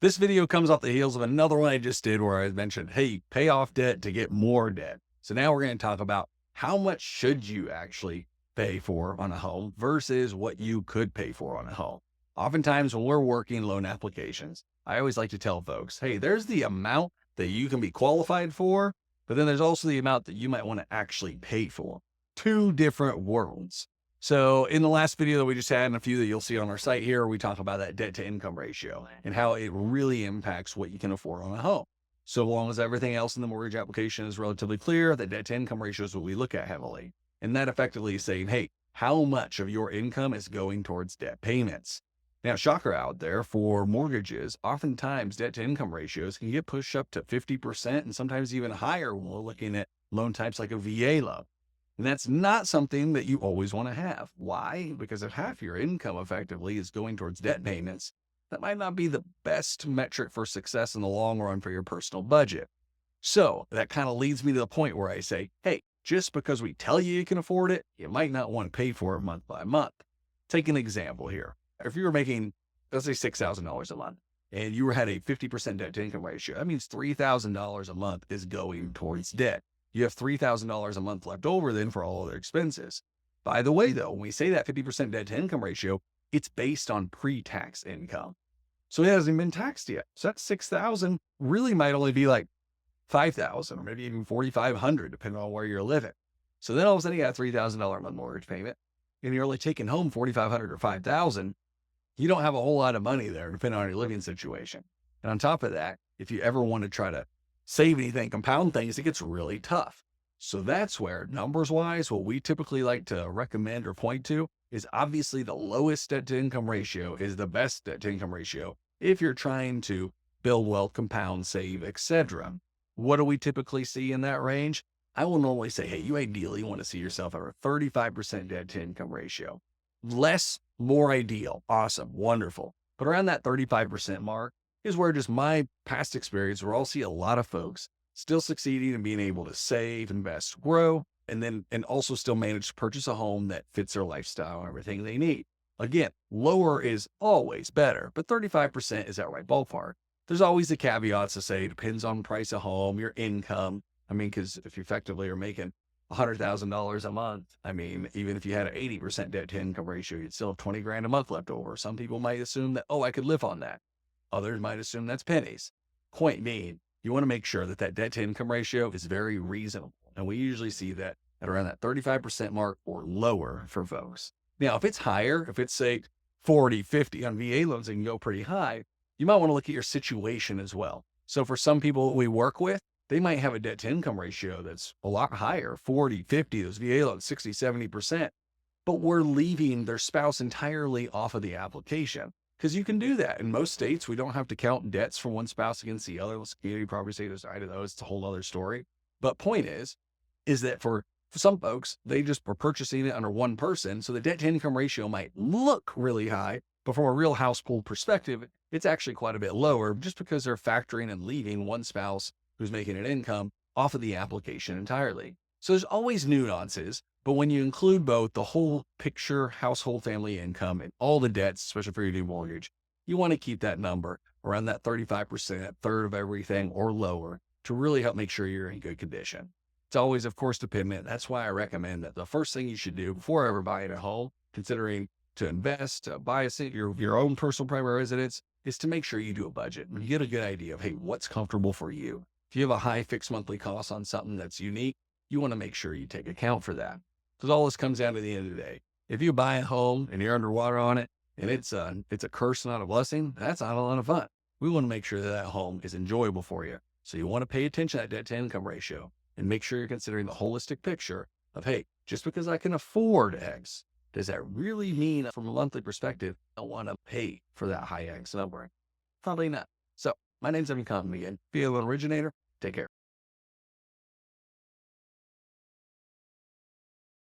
This video comes off the heels of another one I just did where I mentioned, hey, pay off debt to get more debt. So now we're going to talk about how much should you actually pay for on a home versus what you could pay for on a home. Oftentimes when we're working loan applications, I always like to tell folks, hey, there's the amount that you can be qualified for, but then there's also the amount that you might want to actually pay for. Two different worlds. So in the last video that we just had and a few that you'll see on our site here, we talk about that debt to income ratio and how it really impacts what you can afford on a home. So long as everything else in the mortgage application is relatively clear, the debt to income ratio is what we look at heavily. And that effectively is saying, hey, how much of your income is going towards debt payments? Now, shocker out there for mortgages, oftentimes debt to income ratios can get pushed up to 50% and sometimes even higher when we're looking at loan types like a VA loan. And that's not something that you always want to have. Why? Because if half your income effectively is going towards debt payments, that might not be the best metric for success in the long run for your personal budget. So that kind of leads me to the point where I say, hey, just because we tell you you can afford it, you might not want to pay for it month by month. Take an example here. If you were making, let's say $6,000 a month and you had a 50% debt to income ratio, that means $3,000 a month is going towards debt. You have $3,000 a month left over then for all other expenses. By the way, though, when we say that 50% debt to income ratio, it's based on pre-tax income. So it hasn't been taxed yet. So that 6,000 really might only be like 5,000 or maybe even 4,500, depending on where you're living. So then all of a sudden you got a $3,000 a month mortgage payment and you're only taking home 4,500 or 5,000. You don't have a whole lot of money there, depending on your living situation. And on top of that, if you ever want to try to save anything, compound things, it gets really tough. So that's where numbers wise, what we typically like to recommend or point to is obviously the lowest debt to income ratio is the best debt to income ratio. If you're trying to build wealth, compound, save, etc. What do we typically see in that range? I will normally say, hey, you ideally want to see yourself at a 35% debt to income ratio. Less, more ideal. Awesome. Wonderful. But around that 35% mark is where just my past experience, where I'll see a lot of folks still succeeding in being able to save, invest, grow, and also still manage to purchase a home that fits their lifestyle and everything they need. Again, lower is always better, but 35% is that right ballpark. There's always the caveats to say, it depends on the price of home, your income. I mean, because if you effectively are making $100,000 a month, I mean, even if you had an 80% debt to income ratio, you'd still have 20 grand a month left over. Some people might assume that, oh, I could live on that. Others might assume that's pennies. Point being, you want to make sure that that debt to income ratio is very reasonable. And we usually see that at around that 35% mark or lower for folks. Now, if it's higher, if it's say 40, 50 on VA loans, it can go pretty high. You might want to look at your situation as well. So for some people we work with, they might have a debt to income ratio that's a lot higher, 40, 50, those VA loans, 60, 70%, but we're leaving their spouse entirely off of the application. Because you can do that. In most states, we don't have to count debts from one spouse against the other. Let's community property status, I don't know, it's a whole other story. But point is that for some folks, they just were purchasing it under one person. So the debt to income ratio might look really high, but from a real household perspective, it's actually quite a bit lower just because they're factoring and leaving one spouse who's making an income off of the application entirely. So there's always nuances, but when you include both the whole picture, household family income, and all the debts, especially for your new mortgage, you want to keep that number around that 35%, third of everything or lower to really help make sure you're in good condition. It's always, of course, dependent. That's why I recommend that the first thing you should do before ever buying a home, considering to invest, to buy your own personal primary residence, is to make sure you do a budget and you get a good idea of, hey, what's comfortable for you. If you have a high fixed monthly cost on something that's unique, you want to make sure you take account for that. Because all this comes down to the end of the day. If you buy a home and you're underwater on it and it's a curse, not a blessing, that's not a lot of fun. We want to make sure that that home is enjoyable for you. So you want to pay attention to that debt to income ratio and make sure you're considering the holistic picture of, hey, just because I can afford X, does that really mean from a monthly perspective, I want to pay for that high X number? Probably not. So my name's Evan Compton again. Be a little originator. Take care.